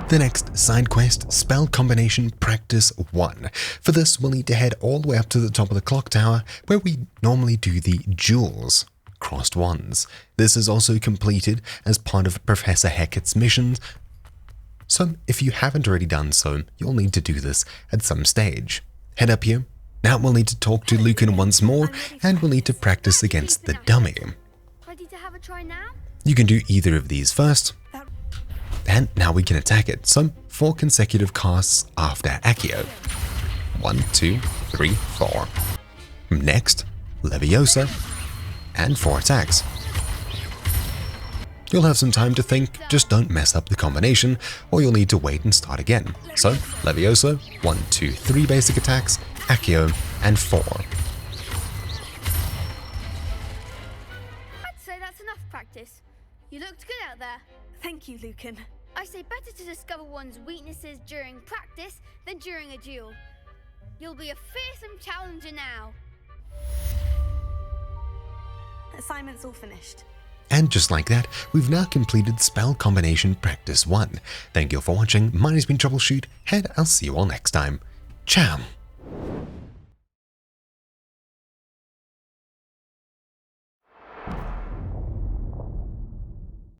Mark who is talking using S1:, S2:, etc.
S1: The next side quest, Spell Combination Practice 1. For this, we'll need to head all the way up to the top of the clock tower, where we normally do the jewels, crossed wands. This is also completed as part of Professor Hecat's missions, so if you haven't already done so, you'll need to do this at some stage. Head up here. Now we'll need to talk to Lucan once more, and we'll need to practice against the dummy.
S2: Ready to have a try now?
S1: You can do either of these first, and now we can attack it. So 4 consecutive casts after Accio. 1, 2, 3, 4. Next, Leviosa, and 4 attacks. You'll have some time to think, just don't mess up the combination, or you'll need to wait and start again. So, Leviosa, 1, 2, 3 basic attacks, Accio, and 4.
S2: I'd say that's enough practice. You looked good out there.
S3: Thank you, Lucan.
S2: I say better to discover one's weaknesses during practice than during a duel. You'll be a fearsome challenger now.
S3: Assignment's all finished.
S1: And just like that, we've now completed Spell Combination Practice 1. Thank you for watching, mine has been Troubleshoot, and I'll see you all next time. Ciao!